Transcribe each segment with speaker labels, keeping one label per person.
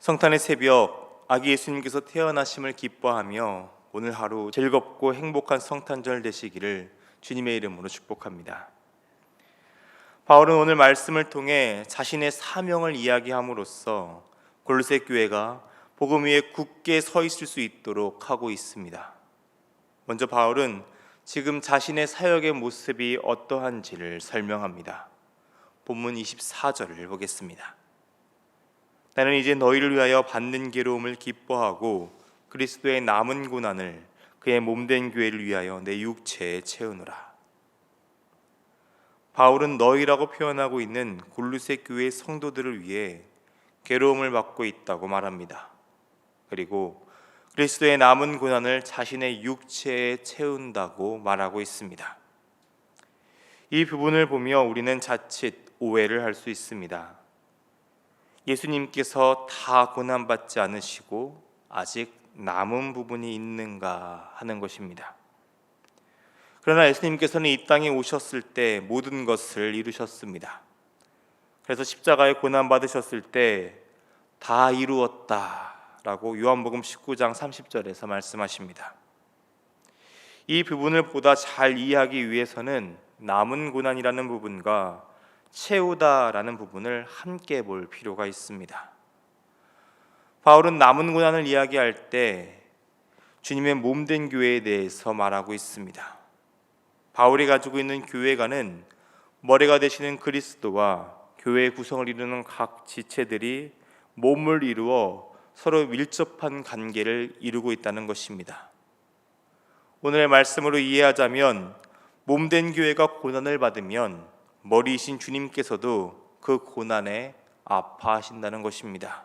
Speaker 1: 성탄의 새벽, 아기 예수님께서 태어나심을 기뻐하며 오늘 하루 즐겁고 행복한 성탄절 되시기를 주님의 이름으로 축복합니다. 바울은 오늘 말씀을 통해 자신의 사명을 이야기함으로써 골로새 교회가 복음 위에 굳게 서 있을 수 있도록 하고 있습니다. 먼저 바울은 지금 자신의 사역의 모습이 어떠한지를 설명합니다. 본문 24절을 보겠습니다. 나는 이제 너희를 위하여 받는 괴로움을 기뻐하고 그리스도의 남은 고난을 그의 몸된 교회를 위하여 내 육체에 채우노라. 바울은 너희라고 표현하고 있는 골로새 교회 성도들을 위해 괴로움을 받고 있다고 말합니다. 그리고 그리스도의 남은 고난을 자신의 육체에 채운다고 말하고 있습니다. 이 부분을 보며 우리는 자칫 오해를 할 수 있습니다. 예수님께서 다 고난받지 않으시고 아직 남은 부분이 있는가 하는 것입니다. 그러나 예수님께서는 이 땅에 오셨을 때 모든 것을 이루셨습니다. 그래서 십자가에 고난받으셨을 때 다 이루었다 라고 요한복음 19장 30절에서 말씀하십니다. 이 부분을 보다 잘 이해하기 위해서는 남은 고난이라는 부분과 채우다라는 부분을 함께 볼 필요가 있습니다. 바울은 남은 고난을 이야기할 때 주님의 몸된 교회에 대해서 말하고 있습니다. 바울이 가지고 있는 교회관은 머리가 되시는 그리스도와 교회의 구성을 이루는 각 지체들이 몸을 이루어 서로 밀접한 관계를 이루고 있다는 것입니다. 오늘의 말씀으로 이해하자면 몸된 교회가 고난을 받으면 머리이신 주님께서도 그 고난에 아파하신다는 것입니다.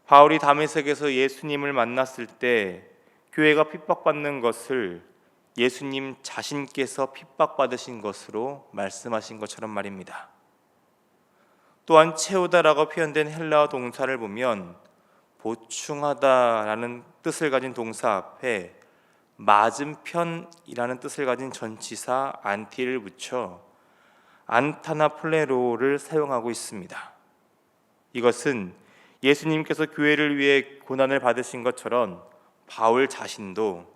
Speaker 1: 바울이 다메섹에서 예수님을 만났을 때 교회가 핍박받는 것을 예수님 자신께서 핍박받으신 것으로 말씀하신 것처럼 말입니다. 또한 채우다라고 표현된 헬라어 동사를 보면 보충하다라는 뜻을 가진 동사 앞에 맞은편이라는 뜻을 가진 전치사 안티를 붙여 안타나플레로를 사용하고 있습니다. 이것은 예수님께서 교회를 위해 고난을 받으신 것처럼 바울 자신도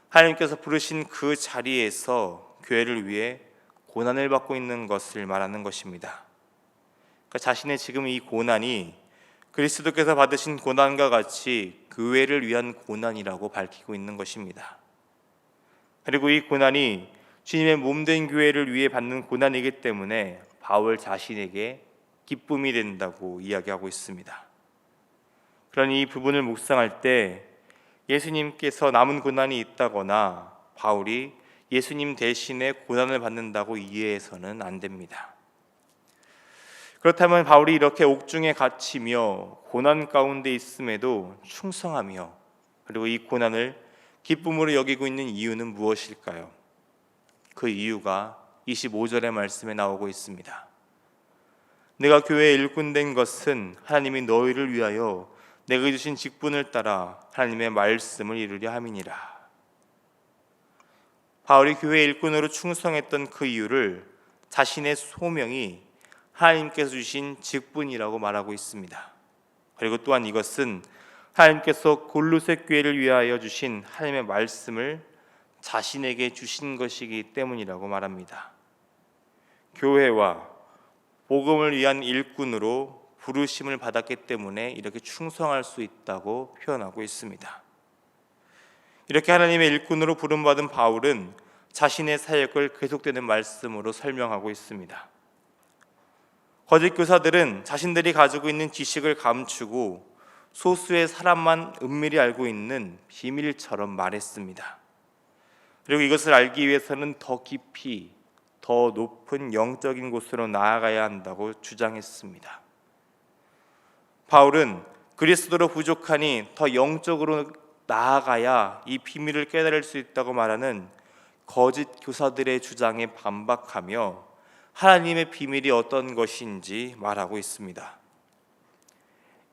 Speaker 1: 하나님께서 부르신 그 자리에서 교회를 위해 고난을 받고 있는 것을 말하는 것입니다. 그러니까 자신의 지금 이 고난이 그리스도께서 받으신 고난과 같이 교회를 위한 고난이라고 밝히고 있는 것입니다. 그리고 이 고난이 주님의 몸된 교회를 위해 받는 고난이기 때문에 바울 자신에게 기쁨이 된다고 이야기하고 있습니다. 그러니 이 부분을 묵상할 때 예수님께서 남은 고난이 있다거나 바울이 예수님 대신에 고난을 받는다고 이해해서는 안 됩니다. 그렇다면 바울이 이렇게 옥중에 갇히며 고난 가운데 있음에도 충성하며 그리고 이 고난을 기쁨으로 여기고 있는 이유는 무엇일까요? 그 이유가 25절의 말씀에 나오고 있습니다. 내가 교회에 일꾼 된 것은 하나님이 너희를 위하여 내가 주신 직분을 따라 하나님의 말씀을 이루려 함이니라. 바울이 교회 일꾼으로 충성했던 그 이유를 자신의 소명이 하나님께서 주신 직분이라고 말하고 있습니다. 그리고 또한 이것은 하나님께서 골로새 교회를 위하여 주신 하나님의 말씀을 자신에게 주신 것이기 때문이라고 말합니다. 교회와 복음을 위한 일꾼으로 부르심을 받았기 때문에 이렇게 충성할 수 있다고 표현하고 있습니다. 이렇게 하나님의 일꾼으로 부름받은 바울은 자신의 사역을 계속되는 말씀으로 설명하고 있습니다. 거짓 교사들은 자신들이 가지고 있는 지식을 감추고 소수의 사람만 은밀히 알고 있는 비밀처럼 말했습니다. 그리고 이것을 알기 위해서는 더 깊이, 더 높은 영적인 곳으로 나아가야 한다고 주장했습니다. 바울은 그리스도로 부족하니 더 영적으로 나아가야 이 비밀을 깨달을 수 있다고 말하는 거짓 교사들의 주장에 반박하며 하나님의 비밀이 어떤 것인지 말하고 있습니다.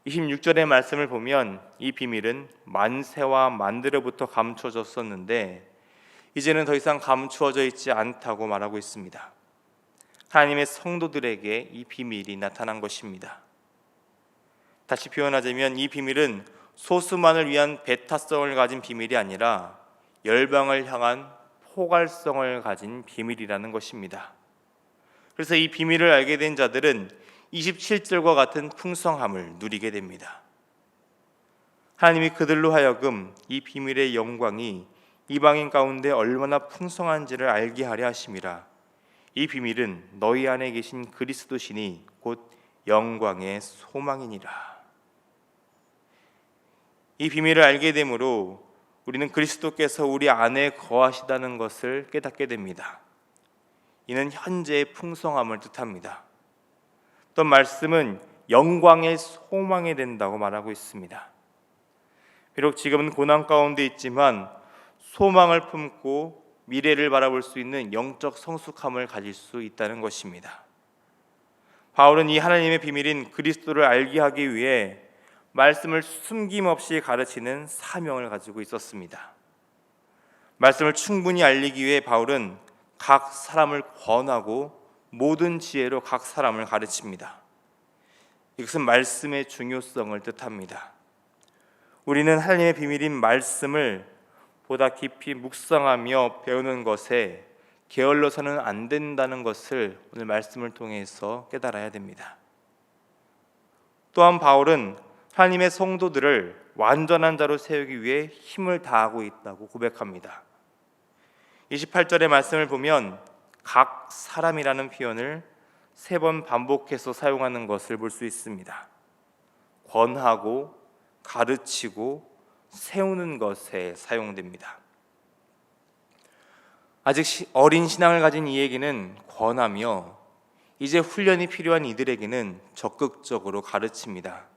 Speaker 1: 26절의 말씀을 보면 이 비밀은 만세와 만대로부터 감춰졌었는데 이제는 더 이상 감추어져 있지 않다고 말하고 있습니다. 하나님의 성도들에게 이 비밀이 나타난 것입니다. 다시 표현하자면 이 비밀은 소수만을 위한 배타성을 가진 비밀이 아니라 열방을 향한 포괄성을 가진 비밀이라는 것입니다. 그래서 이 비밀을 알게 된 자들은 27절과 같은 풍성함을 누리게 됩니다. 하나님이 그들로 하여금 이 비밀의 영광이 이방인 가운데 얼마나 풍성한지를 알게 하려 하심이라. 이 비밀은 너희 안에 계신 그리스도시니 곧 영광의 소망이니라. 이 비밀을 알게 되므로 우리는 그리스도께서 우리 안에 거하시다는 것을 깨닫게 됩니다. 이는 현재의 풍성함을 뜻합니다. 또 말씀은 영광의 소망이 된다고 말하고 있습니다. 비록 지금은 고난 가운데 있지만 소망을 품고 미래를 바라볼 수 있는 영적 성숙함을 가질 수 있다는 것입니다. 바울은 이 하나님의 비밀인 그리스도를 알게 하기 위해 말씀을 숨김없이 가르치는 사명을 가지고 있었습니다. 말씀을 충분히 알리기 위해 바울은 각 사람을 권하고 모든 지혜로 각 사람을 가르칩니다. 이것은 말씀의 중요성을 뜻합니다. 우리는 하나님의 비밀인 말씀을 보다 깊이 묵상하며 배우는 것에 게을러서는 안 된다는 것을 오늘 말씀을 통해서 깨달아야 됩니다. 또한 바울은 하나님의 성도들을 완전한 자로 세우기 위해 힘을 다하고 있다고 고백합니다. 28절의 말씀을 보면 각 사람이라는 표현을 3번 반복해서 사용하는 것을 볼 수 있습니다. 권하고 가르치고 세우는 것에 사용됩니다. 아직 어린 신앙을 가진 이에게는 권하며 이제 훈련이 필요한 이들에게는 적극적으로 가르칩니다.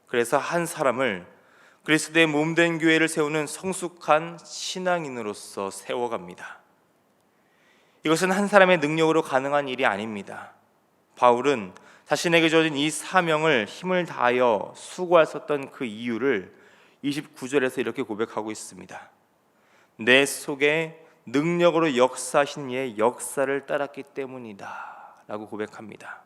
Speaker 1: 그래서 한 사람을 그리스도의 몸된 교회를 세우는 성숙한 신앙인으로서 세워갑니다. 이것은 한 사람의 능력으로 가능한 일이 아닙니다. 바울은 자신에게 주어진 이 사명을 힘을 다하여 수고하셨던 그 이유를 29절에서 이렇게 고백하고 있습니다. 내 속에 능력으로 역사하신 이의 역사를 따랐기 때문이다 라고 고백합니다.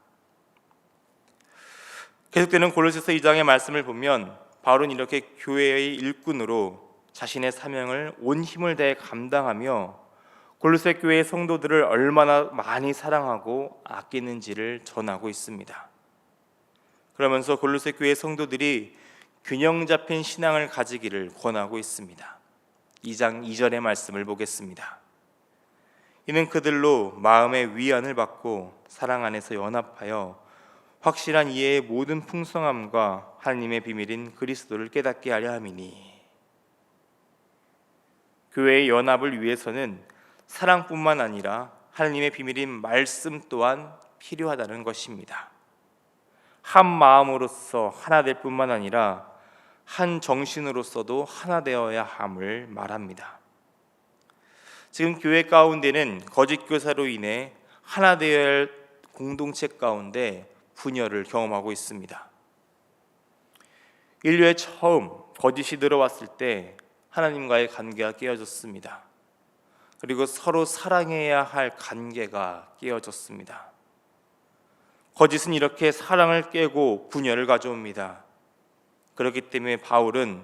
Speaker 1: 계속되는 골로새서 2장의 말씀을 보면 바울은 이렇게 교회의 일꾼으로 자신의 사명을 온 힘을 다해 감당하며 골로새 교회의 성도들을 얼마나 많이 사랑하고 아끼는지를 전하고 있습니다. 그러면서 골로새 교회의 성도들이 균형 잡힌 신앙을 가지기를 권하고 있습니다. 2장 2절의 말씀을 보겠습니다. 이는 그들로 마음의 위안을 받고 사랑 안에서 연합하여 확실한 이해의 모든 풍성함과 하나님의 비밀인 그리스도를 깨닫게 하려 함이니. 교회의 연합을 위해서는 사랑뿐만 아니라 하나님의 비밀인 말씀 또한 필요하다는 것입니다. 한 마음으로서 하나 될 뿐만 아니라 한 정신으로서도 하나 되어야 함을 말합니다. 지금 교회 가운데는 거짓 교사로 인해 하나 되어야 할 공동체 가운데 분열을 경험하고 있습니다. 인류의 처음 거짓이 들어왔을 때 하나님과의 관계가 깨어졌습니다. 그리고 서로 사랑해야 할 관계가 깨어졌습니다. 거짓은 이렇게 사랑을 깨고 분열을 가져옵니다. 그렇기 때문에 바울은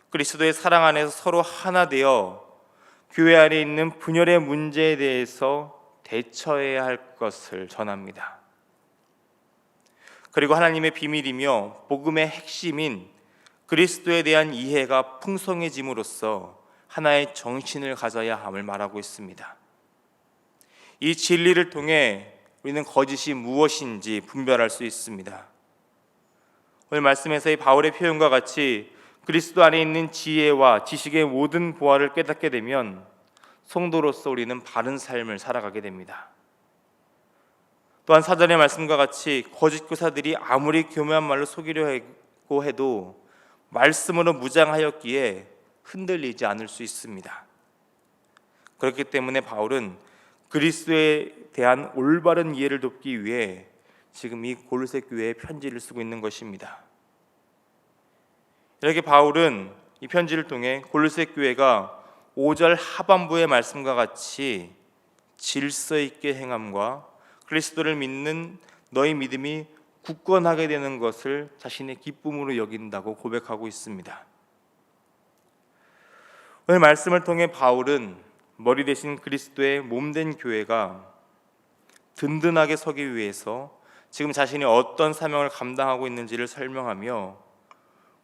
Speaker 1: 그리스도의 사랑 안에서 서로 하나 되어 교회 안에 있는 분열의 문제에 대해서 대처해야 할 것을 전합니다. 그리고 하나님의 비밀이며 복음의 핵심인 그리스도에 대한 이해가 풍성해짐으로써 하나의 정신을 가져야 함을 말하고 있습니다. 이 진리를 통해 우리는 거짓이 무엇인지 분별할 수 있습니다. 오늘 말씀에서의 바울의 표현과 같이 그리스도 안에 있는 지혜와 지식의 모든 보화를 깨닫게 되면 성도로서 우리는 바른 삶을 살아가게 됩니다. 또한 사전의 말씀과 같이 거짓 교사들이 아무리 교묘한 말로 속이려 하고 해도 말씀으로 무장하였기에 흔들리지 않을 수 있습니다. 그렇기 때문에 바울은 그리스도에 대한 올바른 이해를 돕기 위해 지금 이 골로새 교회에 편지를 쓰고 있는 것입니다. 이렇게 바울은 이 편지를 통해 골로새 교회가 5절 하반부의 말씀과 같이 질서 있게 행함과 그리스도를 믿는 너희 믿음이 굳건하게 되는 것을 자신의 기쁨으로 여긴다고 고백하고 있습니다. 오늘 말씀을 통해 바울은 머리 대신 그리스도의 몸된 교회가 든든하게 서기 위해서 지금 자신이 어떤 사명을 감당하고 있는지를 설명하며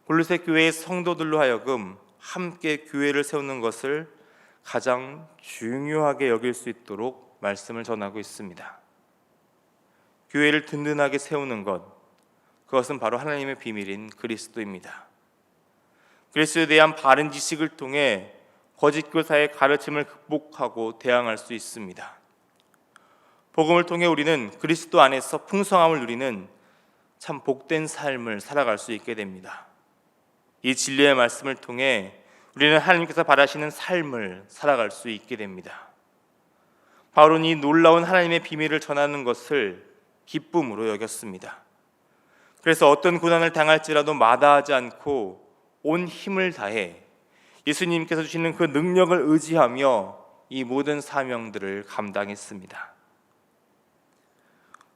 Speaker 1: 골로새 교회의 성도들로 하여금 함께 교회를 세우는 것을 가장 중요하게 여길 수 있도록 말씀을 전하고 있습니다. 교회를 든든하게 세우는 것, 그것은 바로 하나님의 비밀인 그리스도입니다. 그리스도에 대한 바른 지식을 통해 거짓 교사의 가르침을 극복하고 대항할 수 있습니다. 복음을 통해 우리는 그리스도 안에서 풍성함을 누리는 참 복된 삶을 살아갈 수 있게 됩니다. 이 진리의 말씀을 통해 우리는 하나님께서 바라시는 삶을 살아갈 수 있게 됩니다. 바울은 이 놀라운 하나님의 비밀을 전하는 것을 기쁨으로 여겼습니다. 그래서 어떤 고난을 당할지라도 마다하지 않고 온 힘을 다해 예수님께서 주시는 그 능력을 의지하며 이 모든 사명들을 감당했습니다.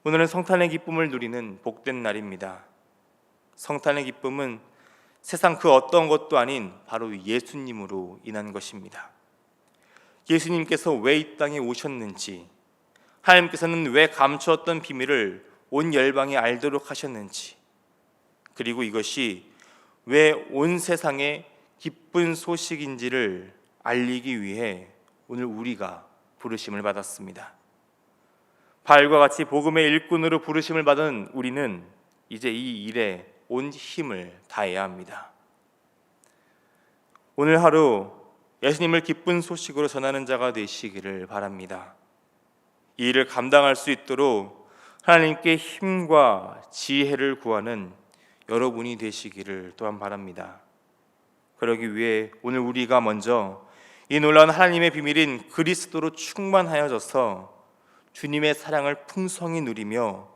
Speaker 1: 오늘은 성탄의 기쁨을 누리는 복된 날입니다. 성탄의 기쁨은 세상 그 어떤 것도 아닌 바로 예수님으로 인한 것입니다. 예수님께서 왜 이 땅에 오셨는지, 하나님께서는 왜 감추었던 비밀을 온 열방이 알도록 하셨는지, 그리고 이것이 왜 온 세상에 기쁜 소식인지를 알리기 위해 오늘 우리가 부르심을 받았습니다. 바울과 같이 복음의 일꾼으로 부르심을 받은 우리는 이제 이 일에 온 힘을 다해야 합니다. 오늘 하루 예수님을 기쁜 소식으로 전하는 자가 되시기를 바랍니다. 이 일을 감당할 수 있도록 하나님께 힘과 지혜를 구하는 여러분이 되시기를 또한 바랍니다. 그러기 위해 오늘 우리가 먼저 이 놀라운 하나님의 비밀인 그리스도로 충만하여져서 주님의 사랑을 풍성히 누리며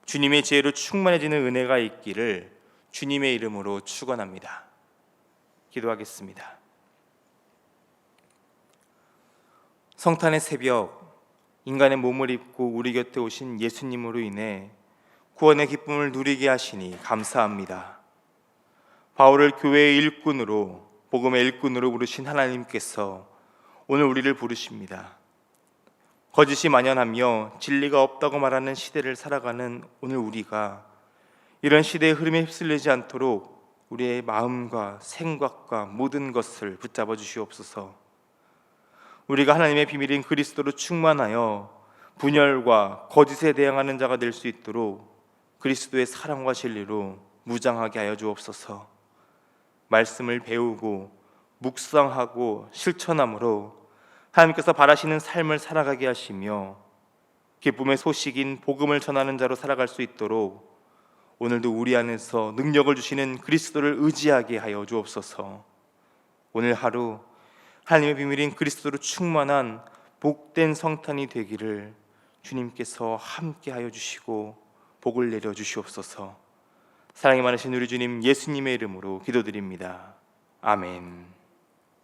Speaker 1: 주님의 지혜로 충만해지는 은혜가 있기를 주님의 이름으로 축원합니다. 기도하겠습니다. 성탄의 새벽, 인간의 몸을 입고 우리 곁에 오신 예수님으로 인해 구원의 기쁨을 누리게 하시니 감사합니다. 바울을 교회의 일꾼으로, 복음의 일꾼으로 부르신 하나님께서 오늘 우리를 부르십니다. 거짓이 만연하며 진리가 없다고 말하는 시대를 살아가는 오늘 우리가 이런 시대의 흐름에 휩쓸리지 않도록 우리의 마음과 생각과 모든 것을 붙잡아 주시옵소서. 우리가 하나님의 비밀인 그리스도로 충만하여 분열과 거짓에 대항하는 자가 될 수 있도록 그리스도의 사랑과 진리로 무장하게 하여 주옵소서. 말씀을 배우고 묵상하고 실천함으로 하나님께서 바라시는 삶을 살아가게 하시며 기쁨의 소식인 복음을 전하는 자로 살아갈 수 있도록 오늘도 우리 안에서 능력을 주시는 그리스도를 의지하게 하여 주옵소서. 오늘 하루 하나님의 비밀인 그리스도로 충만한 복된 성탄이 되기를 주님께서 함께 하여 주시고 복을 내려 주시옵소서. 사랑이 많으신 우리 주님 예수님의 이름으로 기도드립니다. 아멘.